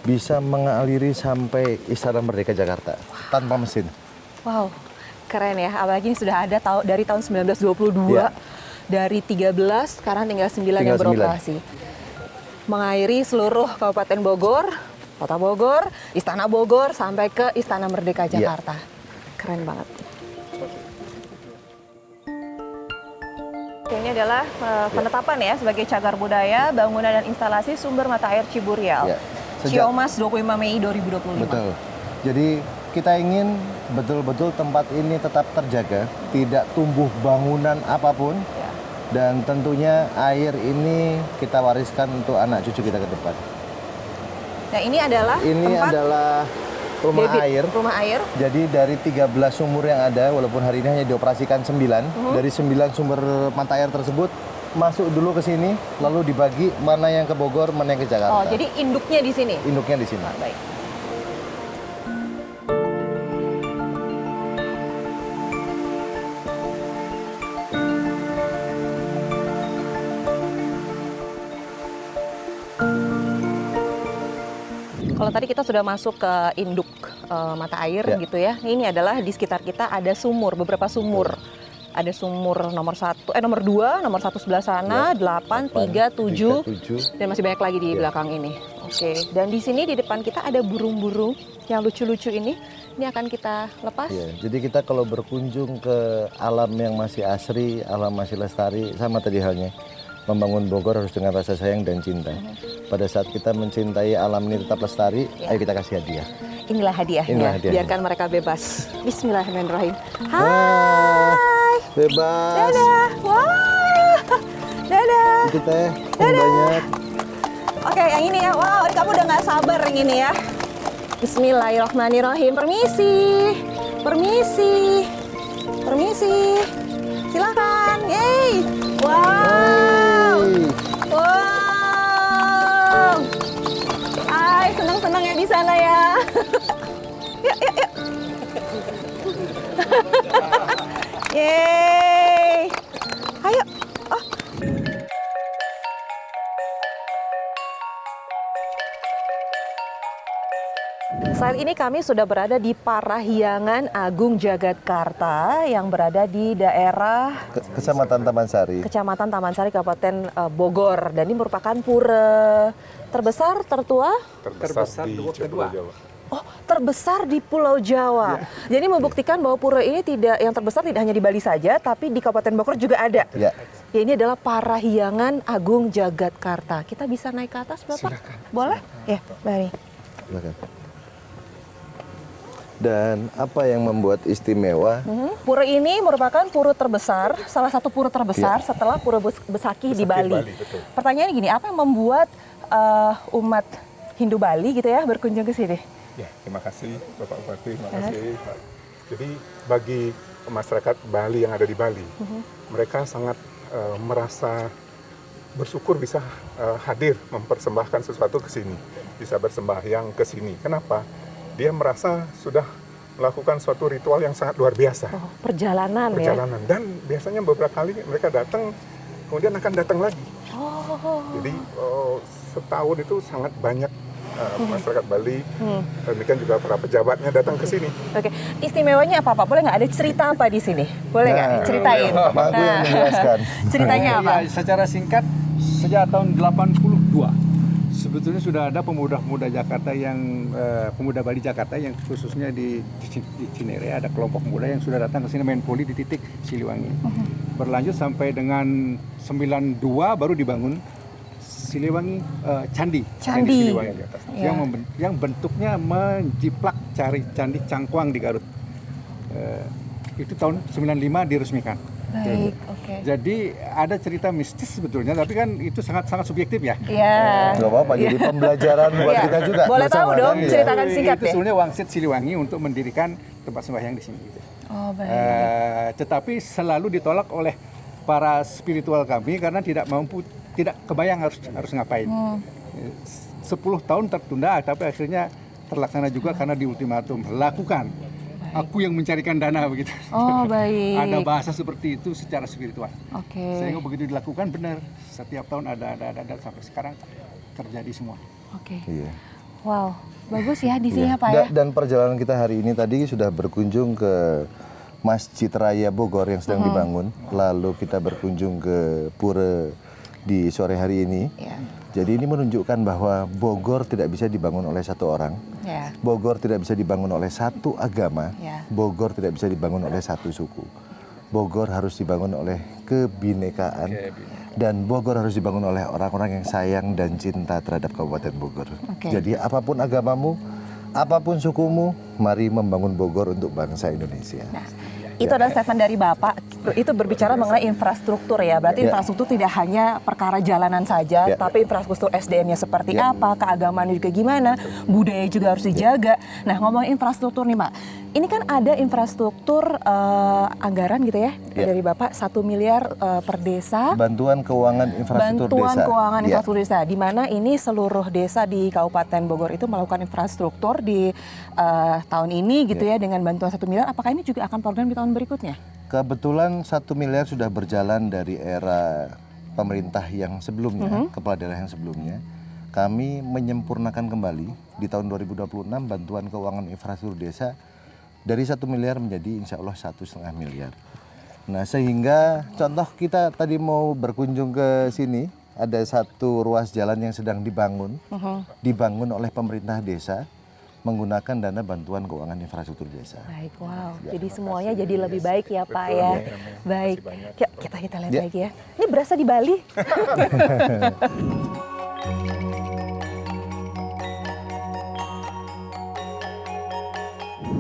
bisa mengaliri sampai Istana Merdeka Jakarta tanpa mesin.
Wow, keren ya. Apalagi ini sudah ada dari tahun 1922.
Ya.
Dari 13, sekarang tinggal 9 yang
Tinggal 9.
beroperasi. Mengairi seluruh Kabupaten Bogor, Kota Bogor, Istana Bogor, sampai ke Istana Merdeka Jakarta. Keren banget. Ini adalah penetapan ya sebagai cagar budaya, bangunan dan instalasi sumber mata air Ciburial.
Ya. Sejak-
Ciomas 25 Mei 2025.
Betul. Jadi kita ingin betul-betul tempat ini tetap terjaga, tidak tumbuh bangunan apapun,
Ya.
dan tentunya air ini kita wariskan untuk anak cucu kita ke depan.
Nah ini adalah
Ini
tempat
adalah rumah
debit,
air.
Rumah air.
Jadi dari 13 sumur yang ada, walaupun hari ini hanya dioperasikan 9, dari 9 sumber mata air tersebut masuk dulu ke sini, lalu dibagi mana yang ke Bogor, mana yang ke
Oh,
Jakarta.
jadi induknya di sini.
Induknya di sini.
Baik. Kalau tadi kita sudah masuk ke induk mata air
Ya.
gitu ya. Ini adalah di sekitar kita ada sumur, beberapa sumur. Ada sumur nomor 2, nomor 1 sebelah sana, 8, 3, 7,
7.
dan masih banyak lagi di
Ya.
belakang ini. Oke, dan di sini di depan kita ada burung-burung yang lucu-lucu ini. Ini akan kita lepas.
Ya, jadi kita kalau berkunjung ke alam yang masih asri, alam masih lestari, sama tadi halnya. Membangun Bogor harus dengan rasa sayang dan cinta. Pada saat kita mencintai alam ini tetap lestari,
Ya.
ayo kita kasih hadiah.
Inilah hadiahnya.
Inilah hadiahnya.
Biarkan mereka bebas. Bismillahirrahmanirrahim.
Wah,
Hai.
bebas.
Dadah. Wah. Dadah.
Itu teh, banyak.
Oke, yang ini ya. Wow, ini kamu udah nggak sabar yang ini ya. Bismillahirrahmanirrahim. Permisi. Permisi. Permisi. Silakan. Yeay. Wow.
Hey.
Wow. Hai, senang-senang ya di sana ya. Yuk, yuk, yuk. Yeay. Ayo. Oh. Saat ini kami sudah berada di Parahyangan Agung Jagatkarta yang berada di daerah
Kecamatan Taman Sari.
Kecamatan Taman Sari, Kabupaten Bogor. Dan ini merupakan pura terbesar, tertua,
terbesar di Pulau Jawa.
oh terbesar di Pulau Jawa. Jadi membuktikan bahwa pura ini yang terbesar tidak hanya di Bali saja, tapi di Kabupaten Bogor juga ada.
Ya.
Ya, ini adalah Parahyangan Agung Jagatkarta. Kita bisa naik ke atas, Bapak? Boleh? Ya, mari.
Silakan. Dan apa yang membuat istimewa?
Pura ini merupakan pura terbesar, salah satu pura terbesar setelah Pura Besaki di Bali.
Betul.
Pertanyaannya gini, apa yang membuat umat Hindu Bali gitu ya berkunjung ke sini?
Ya, terima kasih Bapak Bupati, terima kasih Pak. Jadi bagi masyarakat Bali yang ada di Bali, mereka sangat merasa bersyukur bisa hadir mempersembahkan sesuatu ke sini, bisa bersembahyang ke sini. Kenapa? Dia merasa sudah melakukan suatu ritual yang sangat luar biasa.
Oh, perjalanan ya?
Perjalanan. Dan biasanya beberapa kali mereka datang, kemudian akan datang lagi.
Oh,
Jadi setahun itu sangat banyak masyarakat Bali, demikian juga para pejabatnya datang ke sini.
oke. Istimewanya apa, Pak? Boleh nggak ada cerita apa di sini? Boleh nggak?
Nah,
Ceritain.
Pak Aku yang menjelaskan.
Ceritanya apa?
Ya, secara singkat, sejak tahun 82 sebetulnya sudah ada pemuda-pemuda Jakarta yang pemuda Bali Jakarta yang khususnya di Cinere ada kelompok pemuda yang sudah datang ke sini main poli di titik Siliwangi. Berlanjut sampai dengan 92 baru dibangun Siliwangi Candi.
Candi.
Siliwangi di atas.
Ya.
Yang bentuknya menjiplak cari Candi Cangkuang di Garut. Itu tahun 95 diresmikan.
Baik, oke.
Jadi ada cerita mistis sebetulnya, tapi kan itu sangat-sangat subjektif ya.
Iya.
Nggak apa-apa, jadi pembelajaran buat
Iya.
kita juga.
Boleh tahu
bersama,
dong,
kan? Iya.
ceritakan singkat
Itu
ya.
sebenarnya Wangsit Siliwangi untuk mendirikan tempat sembahyang di sini. Gitu.
Oh, baik.
Tetapi selalu ditolak oleh para spiritual kami karena tidak kebayang harus ngapain. 10 tahun tertunda, tapi akhirnya terlaksana juga karena di ultimatum lakukan. Aku yang mencarikan dana begitu.
Oh, baik.
Ada bahasa seperti itu secara spiritual.
Oke.
Sehingga begitu dilakukan benar, setiap tahun ada sampai sekarang terjadi semua.
Oke.
Iya.
Wow, bagus ya di sini ya Pak ya.
Dan perjalanan kita hari ini tadi sudah berkunjung ke Masjid Raya Bogor yang sedang dibangun. Lalu kita berkunjung ke Pura di sore hari ini.
Ya.
Jadi ini menunjukkan bahwa Bogor tidak bisa dibangun oleh satu orang.
Ya.
Bogor tidak bisa dibangun oleh satu agama.
Ya.
Bogor tidak bisa dibangun oleh satu suku. Bogor harus dibangun oleh kebinekaan. Dan Bogor harus dibangun oleh orang-orang yang sayang dan cinta terhadap Kabupaten Bogor. Jadi apapun agamamu, apapun sukumu, mari membangun Bogor untuk bangsa Indonesia.
Nah, itu adalah statement dari Bapak. Itu berbicara mengenai infrastruktur ya. Berarti infrastruktur tidak hanya perkara jalanan saja, tapi infrastruktur SDM-nya seperti apa, keagamaan juga gimana, budaya juga harus dijaga. Nah, ngomong infrastruktur nih, Pak. Ini kan ada infrastruktur anggaran gitu ya dari Bapak 1 miliar per desa.
Bantuan keuangan infrastruktur desa.
Bantuan keuangan infrastruktur desa. Di mana ini seluruh desa di Kabupaten Bogor itu melakukan infrastruktur di tahun ini gitu ya dengan bantuan 1 miliar. Apakah ini juga akan program di tahun berikutnya?
Kebetulan 1 miliar sudah berjalan dari era pemerintah yang sebelumnya, kepala daerah yang sebelumnya. Kami menyempurnakan kembali di tahun 2026 bantuan keuangan infrastruktur desa dari 1 miliar menjadi insya Allah 1,5 miliar. Nah sehingga contoh kita tadi mau berkunjung ke sini, ada satu ruas jalan yang sedang dibangun oleh pemerintah desa menggunakan dana bantuan keuangan infrastruktur desa.
Baik, wow. Jadi semuanya jadi lebih baik ya Pak ya. Baik, yuk kita lihat lagi ya. Ini berasa di Bali.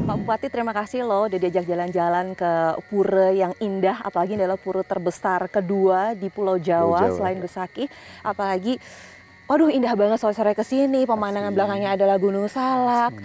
Pak Bupati, terima kasih loh udah diajak jalan-jalan ke pura yang indah, apalagi ini adalah pura terbesar kedua di Pulau Jawa selain Besaki. Apalagi, waduh indah banget sore-sore ke sini, pemandangan belakangnya adalah Gunung Salak.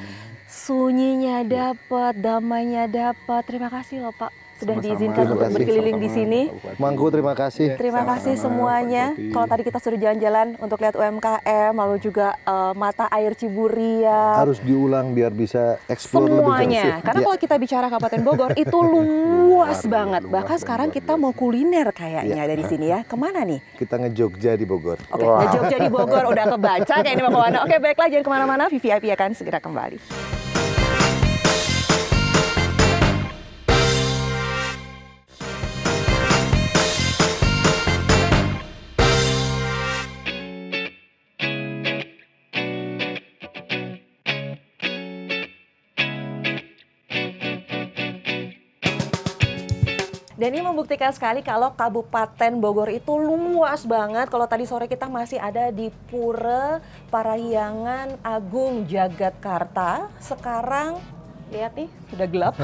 Sunyinya dapat, damainya dapat. Terima kasih loh Pak sudah diizinkan untuk berkeliling di sini.
Mangku, terima kasih.
Terima kasih semuanya. Kalau tadi kita sudah jalan-jalan untuk lihat UMKM, lalu juga mata air Ciburia.
Harus diulang biar bisa eksplor lebih jauh.
Semuanya. Karena kalau kita bicara Kabupaten Bogor itu luas banget. Bahkan sekarang kita mau kuliner kayaknya dari sini ya. Kemana nih?
Kita nge-Jogja di Bogor.
Oke, nge-Jogja di Bogor udah kebaca kayaknya mau kemana. Oke, baiklah jangan kemana-mana. VVIP akan segera kembali. Dan ini membuktikan sekali kalau Kabupaten Bogor itu luas banget. Kalau tadi sore kita masih ada di Pura Parahyangan Agung Jagatkarta. Sekarang lihat nih, sudah gelap.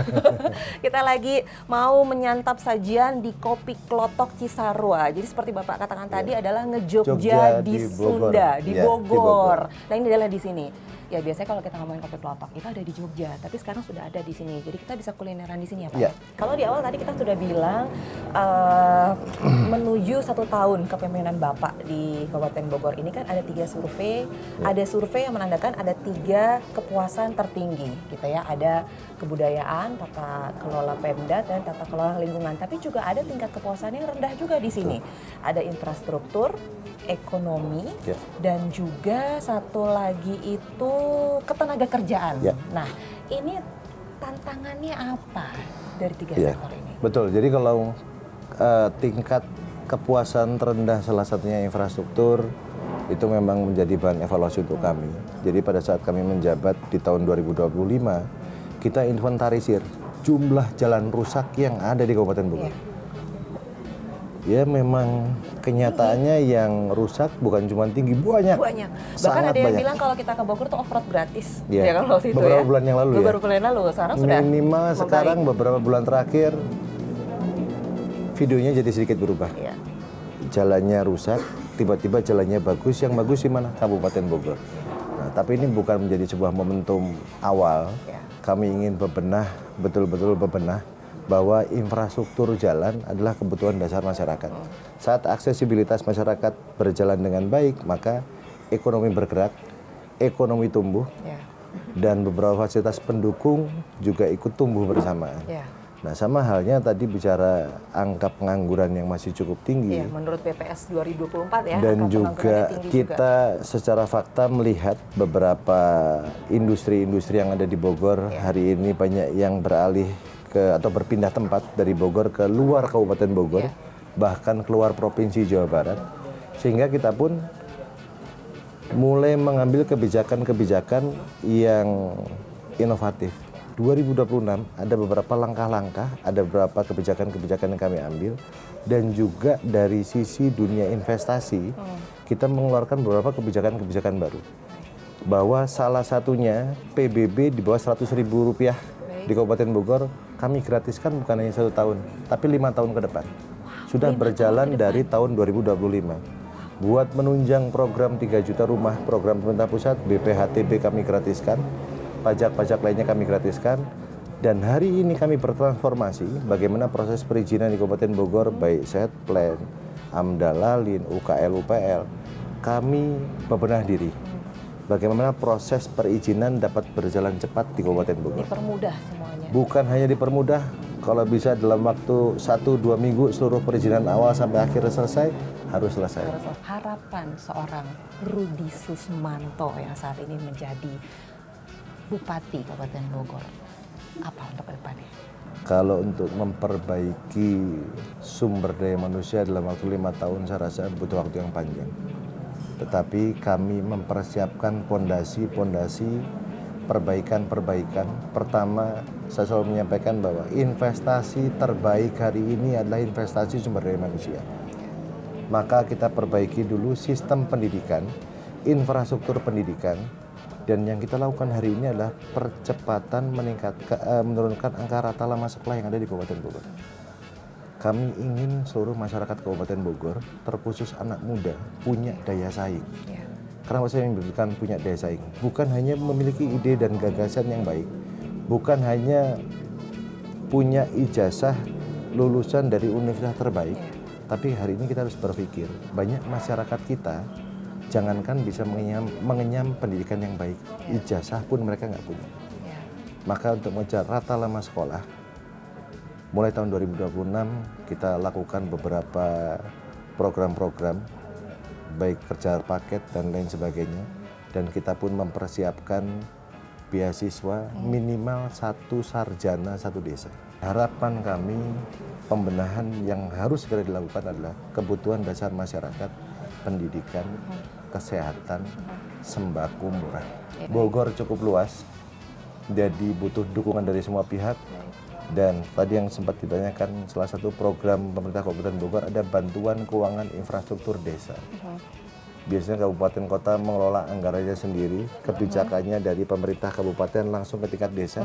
Kita lagi mau menyantap sajian di Kopi Klotok Cisarua. Jadi seperti Bapak katakan tadi adalah nge-Jogja di Sunda, di Bogor. Nah ini adalah di sini. Ya biasanya kalau kita ngomongin kopi klotok itu ada di Jogja, tapi sekarang sudah ada di sini. Jadi kita bisa kulineran di sini ya Pak. Ya. Kalau di awal tadi kita sudah bilang menuju 1 tahun kepemimpinan Bapak di Kabupaten Bogor ini kan ada 3 survei. Ya. Ada survei yang menandakan ada 3 kepuasan tertinggi gitu ya. Ada kebudayaan, tata kelola Pemda dan tata kelola lingkungan. Tapi juga ada tingkat kepuasan yang rendah juga di sini. Ada infrastruktur, ekonomi, dan juga satu lagi itu ketenaga kerjaan. Nah, ini tantangannya apa dari 3 sektor ini?
Betul, jadi kalau tingkat kepuasan terendah salah satunya infrastruktur, itu memang menjadi bahan evaluasi untuk kami. Jadi pada saat kami menjabat di tahun 2025, kita inventarisir jumlah jalan rusak yang ada di Kabupaten Bogor. Ya memang kenyataannya yang rusak bukan cuma tinggi, banyak.
Bahkan ada yang bilang kalau kita ke Bogor tuh off-road gratis.
Ya
kalau itu
beberapa bulan yang lalu
beberapa bulan lalu, sekarang sudah
minimal sekarang beberapa bulan terakhir videonya jadi sedikit berubah. Jalannya rusak, tiba-tiba jalannya bagus. Yang bagus di mana? Kabupaten Bogor. Nah, tapi ini bukan menjadi sebuah momentum awal. Kami ingin bebenah, betul-betul bebenah bahwa infrastruktur jalan adalah kebutuhan dasar masyarakat. Saat aksesibilitas masyarakat berjalan dengan baik, maka ekonomi bergerak, ekonomi tumbuh, dan beberapa fasilitas pendukung juga ikut tumbuh bersamaan. Nah, sama halnya tadi bicara angka pengangguran yang masih cukup tinggi.
Iya, menurut BPS 2024 ya.
Dan
angka
juga
penganggurannya tinggi
kita secara fakta melihat beberapa industri-industri yang ada di Bogor hari ini banyak yang beralih ke atau berpindah tempat dari Bogor ke luar Kabupaten Bogor, bahkan keluar Provinsi Jawa Barat. Sehingga kita pun mulai mengambil kebijakan-kebijakan yang inovatif. 2026 ada beberapa langkah-langkah, ada beberapa kebijakan-kebijakan yang kami ambil, dan juga dari sisi dunia investasi kita mengeluarkan beberapa kebijakan-kebijakan baru. Bahwa salah satunya PBB di bawah Rp100.000 di Kabupaten Bogor kami gratiskan bukan hanya 1 tahun, tapi 5 tahun ke depan. Sudah berjalan dari tahun 2025. Buat menunjang program 3 juta rumah, program pemerintah pusat, BPHTB kami gratiskan. Pajak-pajak lainnya kami gratiskan, dan hari ini kami bertransformasi bagaimana proses perizinan di Kabupaten Bogor, baik Setplan, AMDAL Lalin, UKL, UPL, kami bebenah diri. Bagaimana proses perizinan dapat berjalan cepat di Kabupaten Bogor.
dipermudah semuanya.
Bukan hanya dipermudah, kalau bisa dalam waktu 1-2 minggu seluruh perizinan awal sampai akhir selesai, harus selesai.
Harapan seorang Rudi Susmanto yang saat ini menjadi Bupati Kabupaten Bogor, apa untuk ke depannya?
Kalau untuk memperbaiki sumber daya manusia dalam waktu 5 tahun, saya rasa butuh waktu yang panjang. Tetapi kami mempersiapkan pondasi-pondasi perbaikan-perbaikan. Pertama, saya selalu menyampaikan bahwa investasi terbaik hari ini adalah investasi sumber daya manusia. Maka kita perbaiki dulu sistem pendidikan, infrastruktur pendidikan. Dan yang kita lakukan hari ini adalah percepatan menurunkan angka rata lama sekolah yang ada di Kabupaten Bogor. Kami ingin seluruh masyarakat Kabupaten Bogor, terkhusus anak muda, punya daya saing. Kenapa saya menyebutkan punya daya saing? Bukan hanya memiliki ide dan gagasan yang baik, bukan hanya punya ijazah lulusan dari universitas terbaik, tapi hari ini kita harus berpikir, banyak masyarakat kita jangankan bisa mengenyam pendidikan yang baik, ijazah pun mereka nggak punya. Maka untuk mengejar rata lama sekolah, mulai tahun 2026 kita lakukan beberapa program-program, baik kerja paket dan lain sebagainya, dan kita pun mempersiapkan beasiswa minimal 1 sarjana 1 desa. Harapan kami, pembenahan yang harus segera dilakukan adalah kebutuhan dasar masyarakat, pendidikan, kesehatan, sembako murah. Bogor cukup luas, jadi butuh dukungan dari semua pihak. Dan tadi yang sempat ditanyakan, salah satu program pemerintah Kabupaten Bogor ada bantuan keuangan infrastruktur desa. Biasanya kabupaten kota mengelola anggarannya sendiri, kebijakannya dari pemerintah kabupaten langsung ke tingkat desa.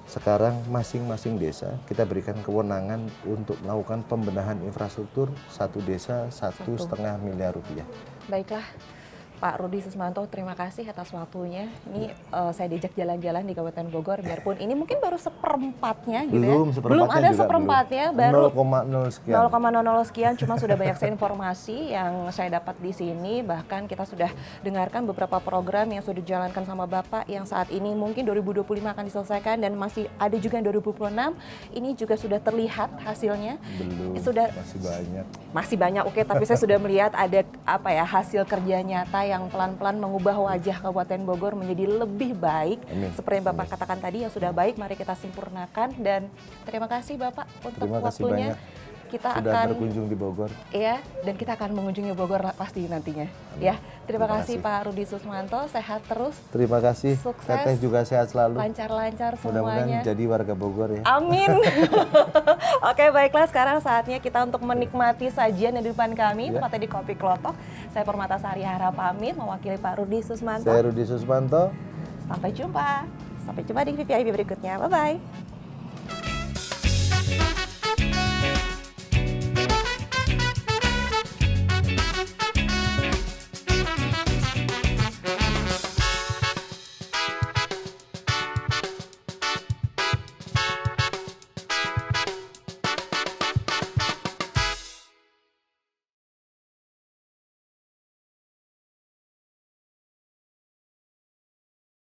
Sekarang masing-masing desa kita berikan kewenangan untuk melakukan pembenahan infrastruktur, 1 desa Rp1,5 miliar.
Baiklah, Pak Rudi Susmanto, terima kasih atas waktunya. Ini saya diajak jalan-jalan di Kabupaten Bogor, biarpun ini mungkin baru seperempatnya gitu
belum,
ya. Belum ada seperempatnya, baru
0,0 sekian.
0,00 sekian, cuma sudah banyak informasi yang saya dapat di sini. Bahkan kita sudah dengarkan beberapa program yang sudah dijalankan sama Bapak yang saat ini mungkin 2025 akan diselesaikan dan masih ada juga yang 2026. Ini juga sudah terlihat hasilnya.
Belum, masih banyak.
Masih banyak, oke, tapi saya sudah melihat ada hasil kerja nyata yang pelan-pelan mengubah wajah Kabupaten Bogor menjadi lebih baik.
Amin.
Seperti yang Bapak katakan tadi, yang sudah baik, mari kita sempurnakan. Dan terima kasih Bapak untuk
Terima kasih
waktunya.
banyak.
Kita
Sudah
akan
berkunjung di Bogor.
ya, dan kita akan mengunjungi Bogor pasti nantinya. Ya, terima kasih Pak Rudi Susmanto, sehat terus.
Terima kasih.
Sukses.
Teteh juga sehat selalu.
Lancar-lancar
Mudah-mudahan
semuanya.
jadi warga Bogor ya.
Amin. Oke, baiklah, sekarang saatnya kita untuk menikmati sajian yang di depan kami, tepatnya di Kopi Klotok. Saya Permatasari Hara pamit mewakili Pak Rudi Susmanto.
Saya Rudi Susmanto.
Sampai jumpa di VIP berikutnya. Bye-bye.